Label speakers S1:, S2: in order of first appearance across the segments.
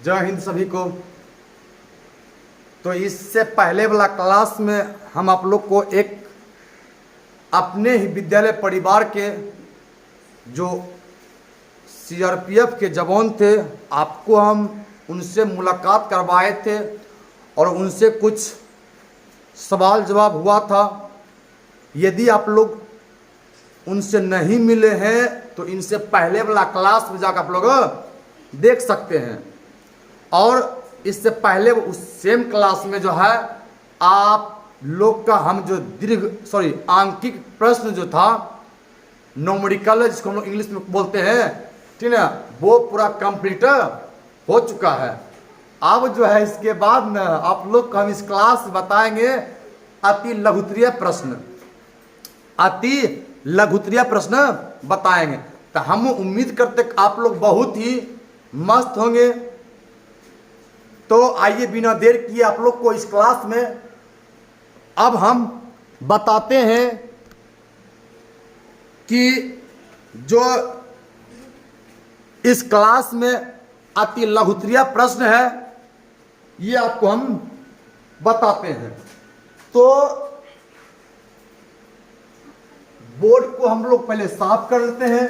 S1: जय हिंद सभी को। तो इससे पहले वाला क्लास में हम आप लोग को एक अपने ही विद्यालय परिवार के जो सीआरपीएफ के जवान थे, आपको हम उनसे मुलाकात करवाए थे और उनसे कुछ सवाल जवाब हुआ था। यदि आप लोग उनसे नहीं मिले हैं तो इनसे पहले वाला क्लास में जाकर आप लोग देख सकते हैं। और इससे पहले उस सेम क्लास में जो है आप लोग का हम जो आंकिक प्रश्न जो था, न्यूमेरिकल जिसको हम लोग इंग्लिश में बोलते हैं, ठीक है, वो पूरा कंप्लीट हो चुका है। अब जो है इसके बाद न आप लोग को हम इस क्लास में बताएंगे अति लघुत्तरीय प्रश्न, अति लघुत्तरीय प्रश्न बताएंगे। तो हम उम्मीद करते आप लोग बहुत ही मस्त होंगे। तो आइए बिना देर किए आप लोग को इस क्लास में अब हम बताते हैं कि जो इस क्लास में अति लघुत्तरीय प्रश्न है ये आपको हम बताते हैं। तो बोर्ड को हम लोग पहले साफ कर लेते हैं।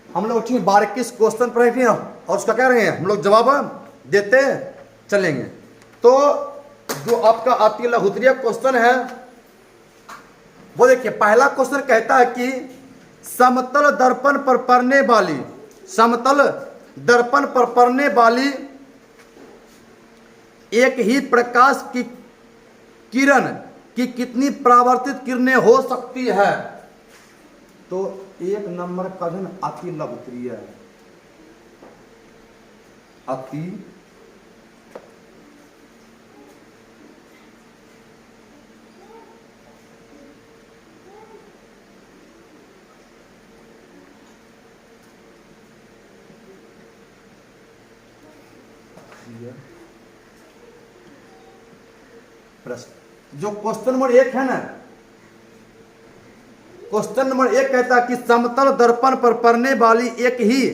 S1: हम लोग ठीक 12-21 क्वेश्चन पढ़ेंगे और उसका क्या रहेंगे, हम लोग जवाब देते चलेंगे। तो जो आपका अति लघुत्तरीय क्वेश्चन है वो देखिए, पहला क्वेश्चन कहता है कि समतल दर्पण पर पड़ने वाली, समतल दर्पण पर पड़ने वाली एक ही प्रकाश की किरण की कितनी परावर्तित किरणें हो सकती है। तो एक नंबर का जो अति लघुत्तरीय है, अति प्रश्न जो क्वेश्चन नंबर 1 है ना, क्वेश्चन नंबर 1 कहता है कि समतल दर्पण पर पड़ने वाली एक ही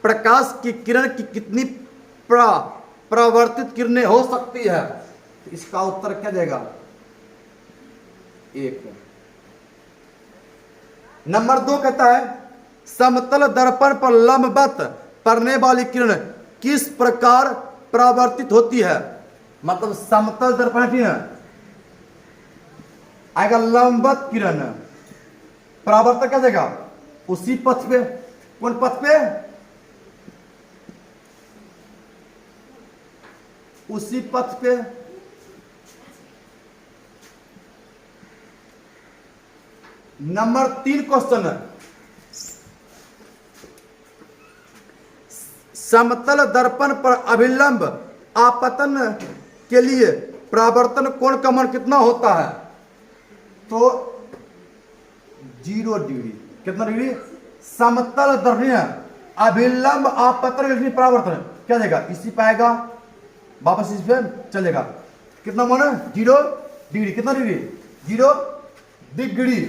S1: प्रकाश की किरण की कितनी परावर्तित किरणें हो सकती है। तो इसका उत्तर क्या देगा, 1। नंबर 2 कहता है समतल दर्पण पर लंबवत पड़ने वाली किरण किस प्रकार परावर्तित होती है। मतलब समतल दर्पण आएगा लंबवत किरण, परावर्तन क्या देगा उसी पथ पे। कौन पथ पे, उसी पथ पे। नंबर 3 क्वेश्चन है, समतल दर्पण पर अभिलंब आपतन के लिए परावर्तन कोण का मान कितना होता है। तो 0 डिग्री। कितना डिग्री, समतल दर्पण अभिलंब आपतन के परावर्तन क्या देगा, इसी पाएगा, वापस इस पे चलेगा। कितना मान है, 0 डिग्री। कितना डिग्री, 0 डिग्री।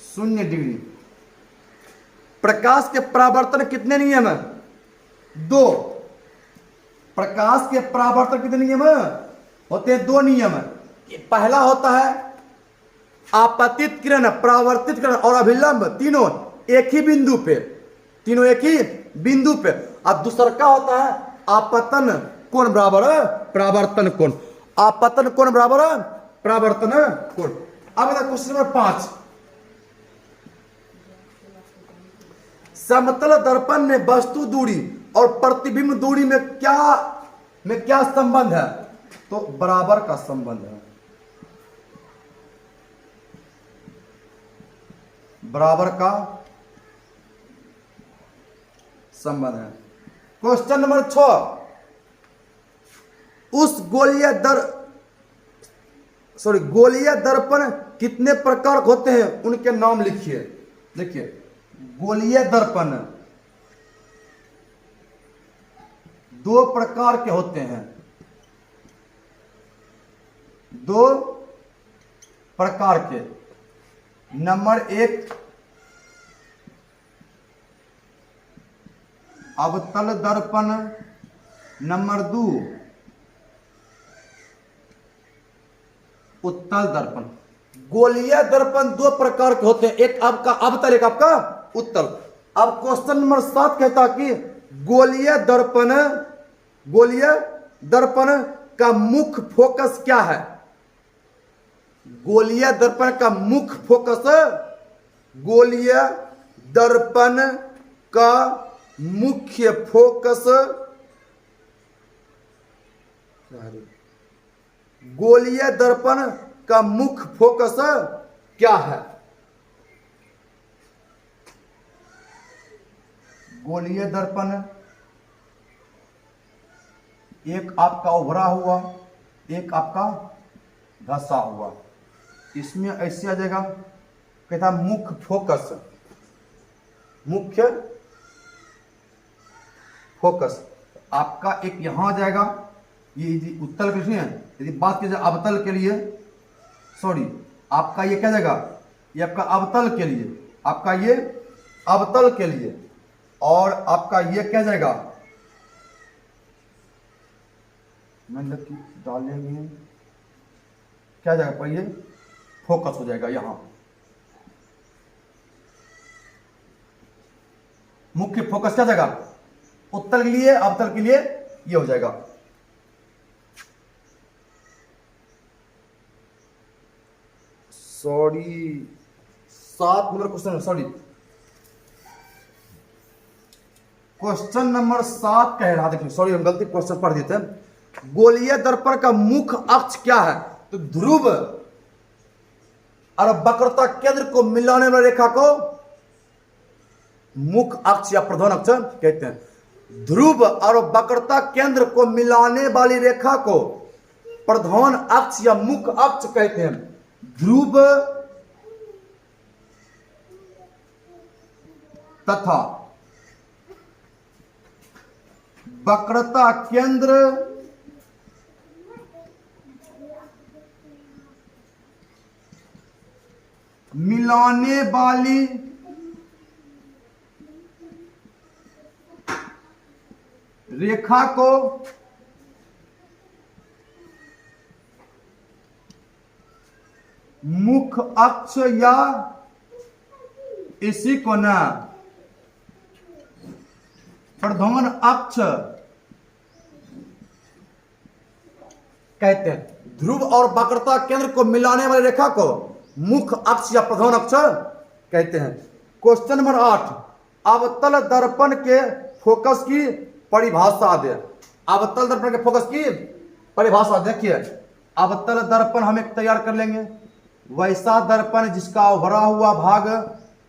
S1: शून्य डिग्री। प्रकाश के परावर्तन कितने नियम है, 2। प्रकाश के परावर्तन कितने नियम होते हैं, 2 नियम है। पहला होता है आपतित किरण, परावर्तित किरण और अभिलंब, तीनों एक ही बिंदु पे, तीनों एक ही बिंदु पे। और दूसरा का होता है आपतन कोण बराबर परावर्तन कोण, आपतन कोण बराबर परावर्तन कोण। अब क्वेश्चन नंबर 5, समतल दर्पण में वस्तु दूरी और प्रतिबिंब दूरी में क्या संबंध है। तो बराबर का संबंध है, बराबर का संबंध है। क्वेश्चन नंबर 6, उस गोलीय दर्पण कितने प्रकार होते हैं, उनके नाम लिखिए। देखिए गोलीय दर्पण दो प्रकार के होते हैं, दो प्रकार के। नंबर एक अवतल दर्पण, नंबर दो उत्तल दर्पण। गोलीय दर्पण दो प्रकार के होते हैं, एक आपका अवतल, एक आपका उत्तल। अब क्वेश्चन नंबर 7 कहता कि गोलीय दर्पण का मुख्य फोकस क्या है। गोलीय दर्पण का मुख्य फोकस, गोलीय दर्पण का मुख्य फोकस, गोलीय दर्पण का मुख्य फोकस क्या है। गोलीय दर्पण एक आपका उभरा हुआ, एक आपका धंसा हुआ। इसमें ऐसे आ जाएगा, कहता मुख्य फोकस, मुख्य फोकस आपका एक यहां आ जाएगा, ये उत्तल के लिए। यदि बात की जाए अवतल के लिए, सॉरी आपका ये क्या जाएगा, ये आपका अवतल के लिए, आपका ये अवतल के लिए, और आपका ये क्या जाएगा, मतलब कि डालेंगे क्या जाएगा पर, ये फोकस हो जाएगा यहां, मुख्य फोकस क्या जाएगा, उत्तल के लिए, अवतल के लिए ये हो जाएगा। Sorry 7 number question, sorry question number 7 कह रहा, देखिए सॉरी हम गलती क्वेश्चन पढ़ देते हैं। गोलीय दर्पण का मुख्य अक्ष क्या है, तो ध्रुव और वक्रता केंद्र को मिलाने वाली रेखा को मुख्य अक्ष या प्रधान अक्ष कहते हैं। ध्रुव और वक्रता केंद्र को मिलाने वाली रेखा को प्रधान अक्ष या मुख्य अक्ष कहते हैं। ध्रुव तथा वक्रता केंद्र मिलाने वाली रेखा को मुख्य अक्ष या इसी को न प्रधान अक्ष कहते हैं। ध्रुव और वक्रता केंद्र को मिलाने वाली रेखा को मुख्य अक्ष या प्रधान अक्ष कहते हैं। क्वेश्चन नंबर 8, अवतल दर्पण के फोकस की परिभाषा दे। अवतल दर्पण के फोकस की परिभाषा देखिए, अवतल दर्पण हम एक तैयार कर लेंगे, वैसा दर्पण जिसका उभरा हुआ भाग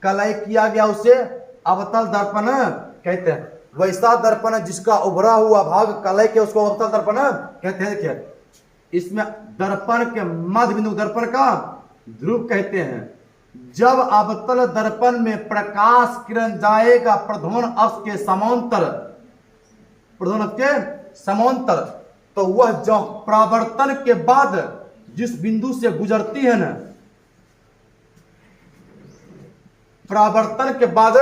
S1: कलय किया गया उसे अवतल दर्पण कहते हैं। वैसा दर्पण जिसका उभरा हुआ भाग कलय के उसको अवतल दर्पण कहते हैं। देखिए इसमें दर्पण के मध्य बिंदु दर्पण का ध्रुव कहते हैं। जब अवतल दर्पण में प्रकाश किरण जाएगा प्रधान अक्ष के समांतर, प्रधान अक्ष के समांतर, तो वह जो परावर्तन के बाद जिस बिंदु से गुजरती है ना, परावर्तन के बाद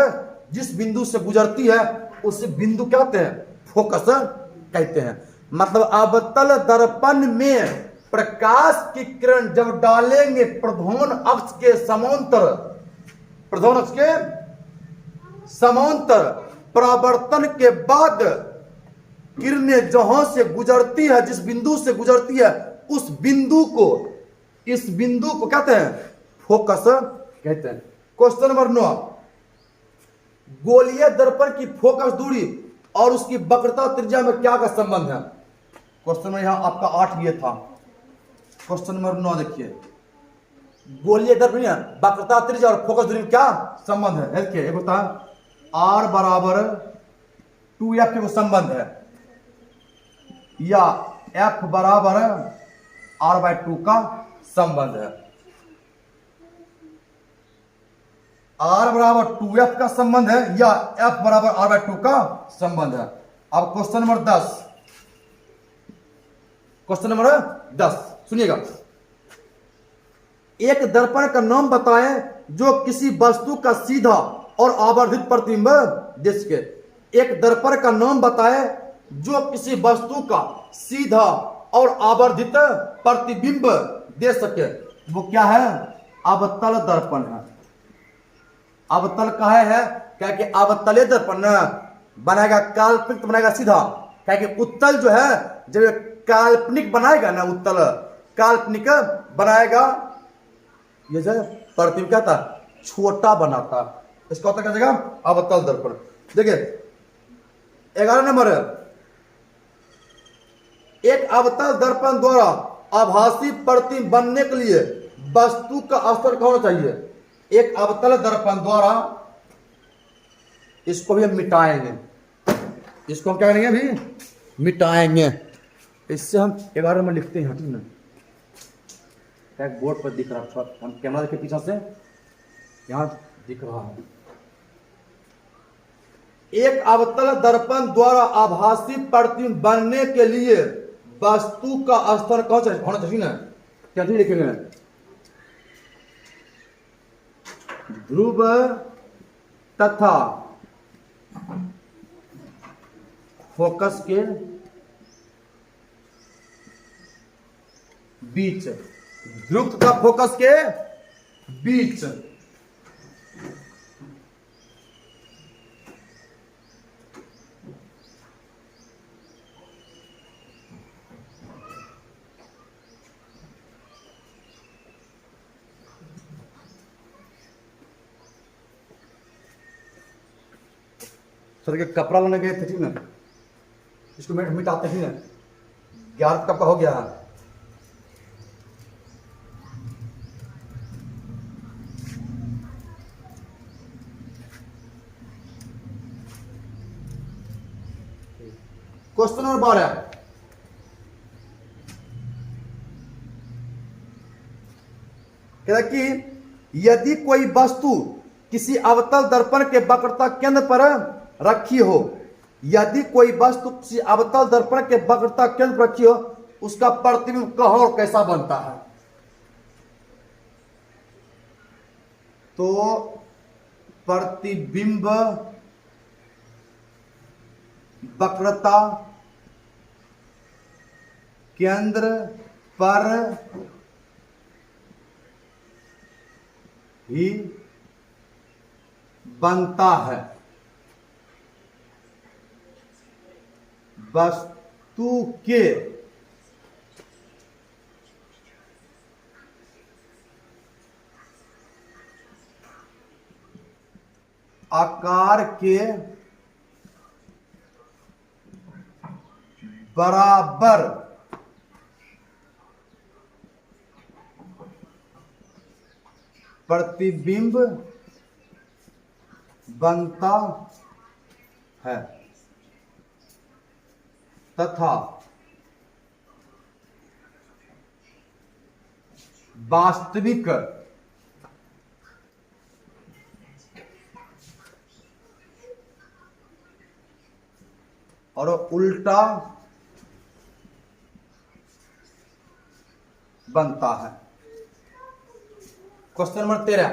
S1: जिस बिंदु से गुजरती है उस बिंदु क्या कहते हैं, फोकस कहते हैं। मतलब अवतल दर्पण में प्रकाश की किरण जब डालेंगे प्रधान अक्ष के समांतर, प्रधान अक्ष के समांतर, परावर्तन के बाद किरणें जहां से गुजरती है, जिस बिंदु से गुजरती है, उस बिंदु को, इस बिंदु को कहते हैं फोकस कहते हैं। क्वेश्चन नंबर 9, गोलीय दर्पण की फोकस दूरी और उसकी वक्रता त्रिज्या में क्या का संबंध है। क्वेश्चन में यहां आपका 8 ये था। क्वेश्चन नंबर 9 देखिए, गोलीय दर्पण वक्रता त्रिज्या और फोकस दूरी में क्या संबंध है। देखिए एक होता है R बराबर 2f के संबंध है, या f बराबर r/2 का संबंध है। R बराबर 2F का संबंध है या F बराबर R/2 का संबंध है। अब क्वेश्चन नंबर 10, क्वेश्चन नंबर 10 सुनिएगा। एक दर्पण का नाम बताएं जो किसी वस्तु का सीधा और आवर्धित प्रतिबिंब दे सके। एक दर्पण का नाम बताएं जो किसी वस्तु का सीधा और आवर्धित प्रतिबिंब दे सके। वो क्या है? अवतल दर्पण है। अवतल कहा है? क्या कि अवतले दर्पण बनाएगा काल्पनिक तो बनाएगा सीधा। क्या कि उत्तल जो है जब काल्पनिक बनाएगा ना, उत्तल काल्पनिक बनाएगा, ये जो प्रतिबिंब क्या था? छोटा बनाता। इसका उत्तर क्या जाएगा? अवतल दर्पण। देखिए 11 नंबर, एक अवतल दर्पण द्वारा आभासी प्रतिबिंब बनने के लिए वस्तु का स्तर क्या होना चाहिए? एक अवतल दर्पण द्वारा, इसको भी हम मिटाएंगे, इसको हम क्या करेंगे? अभी मिटाएंगे। इससे हम 11 नंबर लिखते हैं। ठीक ना, क्या बोर्ड पर दिख रहा था, हम कैमरा देखे पीछे से, यहां दिख रहा है। एक अवतल दर्पण द्वारा आभासी प्रतिबिंब बनने के लिए वस्तु का स्तर कौन होना चाहिए ना? क्या लिखेंगे? ध्रुव तथा फोकस के बीच, ध्रुव तथा फोकस के बीच सर के कपड़ा लेने गए थे। ठीक ना, इसको मिटाते ही ना। 11 कब का हो गया? क्वेश्चन नंबर 12, कहता कि यदि कोई वस्तु किसी अवतल दर्पण के वक्रता केंद्र पर रखी हो, यदि कोई वस्तु किसी अवतल दर्पण के वक्रता केंद्र पर रखी हो, उसका प्रतिबिंब कहां और कैसा बनता है? तो प्रतिबिंब वक्रता केंद्र पर ही बनता है। वस्तु के आकार के बराबर प्रतिबिंब बनता है तथा वास्तविक और उल्टा बनता है। क्वेश्चन नंबर 13,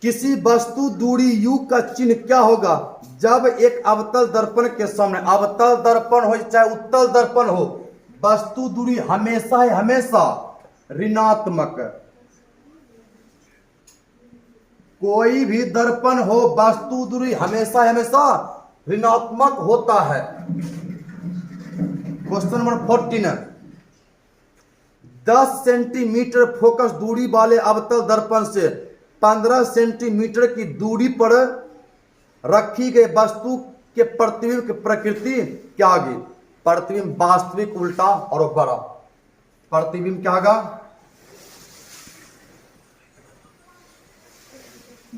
S1: किसी वस्तु दूरी u का चिन्ह क्या होगा जब एक अवतल दर्पण के सामने, अवतल दर्पण हो चाहे उत्तल दर्पण हो, वस्तु दूरी हमेशा है हमेशा ऋणात्मक। कोई भी दर्पण हो वस्तु दूरी हमेशा हमेशा ऋणात्मक होता है। क्वेश्चन नंबर 14, 10 सेंटीमीटर फोकस दूरी वाले अवतल दर्पण से 15 सेंटीमीटर की दूरी पर रखी गई वस्तु के प्रतिबिंब की प्रकृति क्या होगी? प्रतिबिंब वास्तविक, उल्टा और बड़ा। प्रतिबिंब क्या होगा?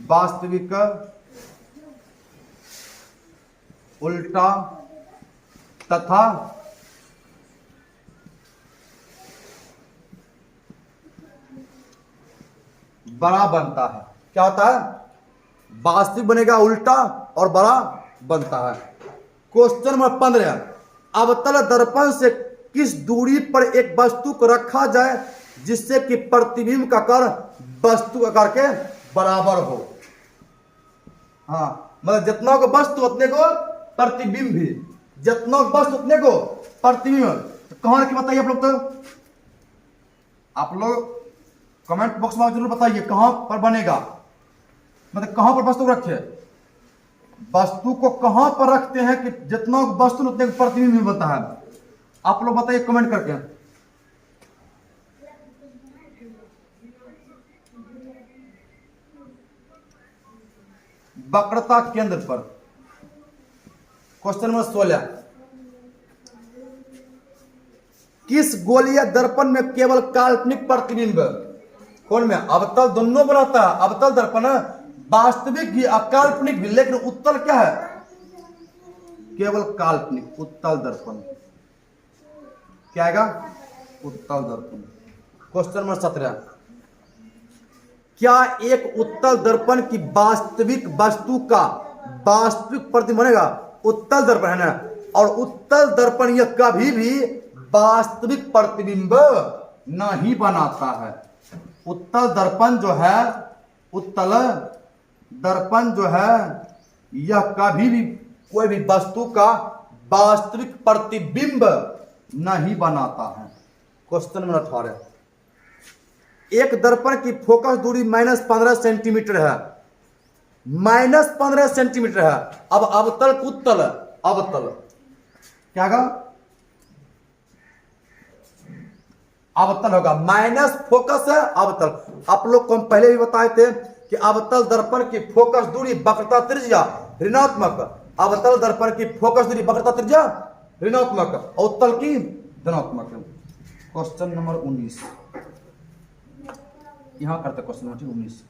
S1: वास्तविक, उल्टा तथा बड़ा बनता है। क्या होता है? वास्तविक बनेगा उल्टा और बड़ा बनता है। क्वेश्चन नंबर 15, अवतल दर्पण से किस दूरी पर एक वस्तु को रखा जाए जिससे कि प्रतिबिंब का आकार वस्तु आकार के बराबर हो। हाँ, मतलब जितना को वस्तु उतने को प्रतिबिंब भी, जितना वस्तु उतने को प्रतिबिंब। तो कहां रखे बताइए आप लोग। तो आप लोग कमेंट बॉक्स में जरूर बताइए कहां पर बनेगा, मतलब कहां पर वस्तु रखे, वस्तु को कहां पर रखते हैं कि जितना वस्तु उतने प्रतिबिंब भी बनता है। आप लोग बताइए कमेंट करके। वक्रता केंद्र पर। क्वेश्चन नंबर 16, किस गोलीय दर्पण में केवल काल्पनिक प्रतिबिंब, कौन में? अवतल दोनों बनाता है। अवतल दर्पण वास्तविक भी अकाल्पनिक भी, लेकिन उत्तल क्या है? केवल काल्पनिक। उत्तल दर्पण क्या आएगा? उत्तल दर्पण। क्वेश्चन नंबर 17, क्या एक उत्तल दर्पण की वास्तविक वस्तु का वास्तविक प्रतिबिंब बनेगा? उत्तल दर्पण है ना, और उत्तल दर्पण यह कभी भी वास्तविक प्रतिबिंब नहीं बनाता है। उत्तल दर्पण जो है, उत्तल दर्पण जो है, यह कभी भी कोई भी वस्तु का वास्तविक प्रतिबिंब नहीं बनाता है। क्वेश्चन नंबर 18, एक दर्पण की फोकस दूरी -15 सेंटीमीटर है। -15 सेंटीमीटर है। अब अवतल उत्तल, अवतल क्या होगा? अवतल होगा। माइनस फोकस है अवतल। आप लोग को हम पहले भी बताए थे कि अवतल दर्पण की फोकस दूरी वक्रता त्रिज्या ऋणात्मक, अवतल दर्पण की फोकस दूरी वक्रता त्रिज्या ऋणात्मक, उत्तल की धनात्मक। क्वेश्चन नंबर 19, यहां करते क्वेश्चन नंबर 19,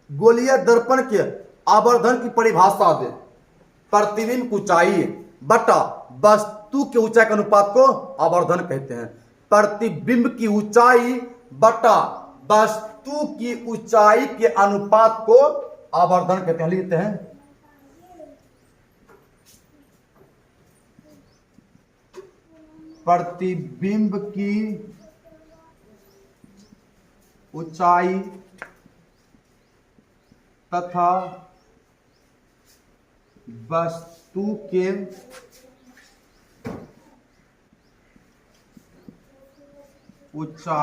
S1: गोलीय दर्पण के आवर्धन की परिभाषा दे। प्रतिबिंब की ऊंचाई बटा वस्तु के ऊंचाई के अनुपात को आवर्धन कहते हैं। प्रतिबिंब की ऊंचाई बटा वस्तु की ऊंचाई के अनुपात को आवर्धन कहते हैं। लिखते हैं प्रतिबिंब की ऊंचाई तथा वस्तु के ऊंचाई के अनुपात को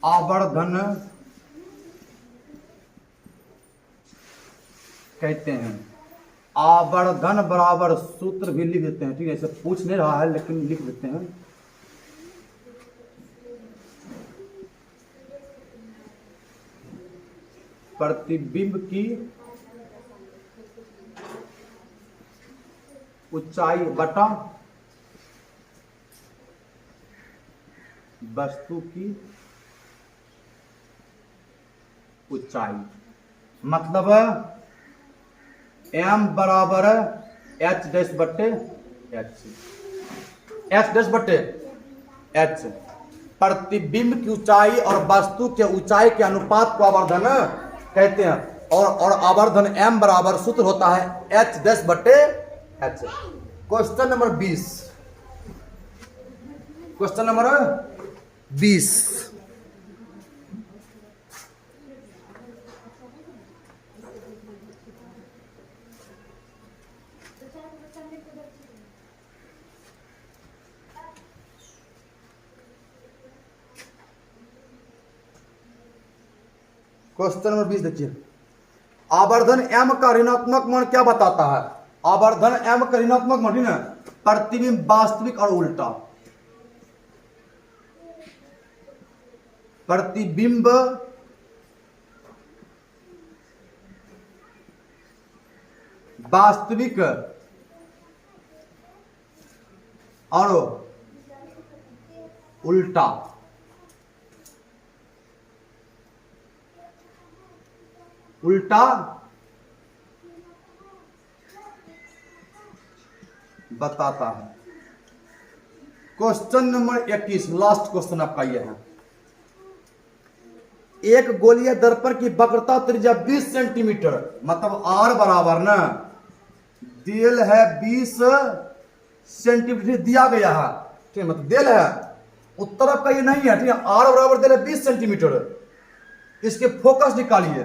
S1: आवर्धन कहते हैं। आवर्धन बराबर सूत्र भी लिख देते हैं, ठीक है? इसे पूछ नहीं रहा है लेकिन लिख देते हैं। प्रतिबिंब की ऊंचाई बटा वस्तु की ऊंचाई, मतलब m बराबर h डैश बट्टे h, h डैश बट्टे h। प्रतिबिंब की ऊंचाई और वस्तु के ऊंचाई के अनुपात को आवर्धन कहते हैं। और आवर्धन m बराबर सूत्र होता है h डैश बट्टे h। Question number 20, question number 20, question number 20 देखिए, आवर्धन m का ऋणात्मक मान क्या बताता है? आवर्धन m का ऋणात्मक मान है प्रतिबिंब वास्तविक और उल्टा। प्रतिबिंब वास्तविक और उल्टा। उल्टा बताता है। क्वेश्चन नंबर 21, लास्ट क्वेश्चन आपका यह है। एक गोलीय दर्पण की वक्रता त्रिज्या 20 सेंटीमीटर, मतलब आर बराबर ना देल है 20 सेंटीमीटर दिया गया है, ठीक है, मतलब देल है, उत्तर आपका ये नहीं है, ठीक है, आर बराबर देल है 20 सेंटीमीटर। इसके फोकस निकालिए।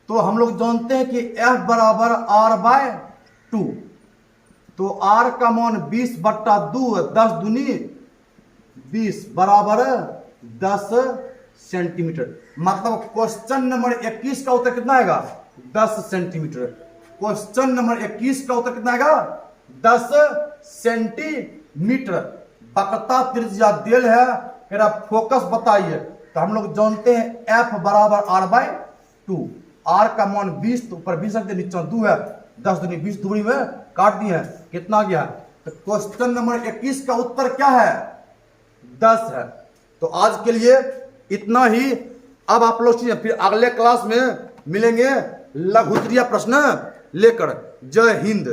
S1: तो हम लोग जानते हैं कि एफ बराबर आर बाय 2, तो आर का मान 20/2, 10 दूनी 20 बराबर 10 सेंटीमीटर। मतलब क्वेश्चन नंबर 21 का उत्तर कितना आएगा? 10 सेंटीमीटर। क्वेश्चन नंबर 21 का उत्तर कितना आएगा? 10 सेंटीमीटर। वक्रता त्रिज्या दिल है, मेरा फोकस बताइए। तो हम लोग जानते हैं एफ बराबर आर बाय 2, आर का मान 20, तो ऊपर 20 रखते, नीचे 2 है, 10 दूनी 20 दूरी में काट दिए हैं, कितना गया? तो क्वेश्चन नंबर 21 का उत्तर क्या है? 10 है। तो आज के लिए इतना ही। अब आप लोग फिर अगले क्लास में मिलेंगे लघुत्तरीय प्रश्न लेकर। जय हिंद।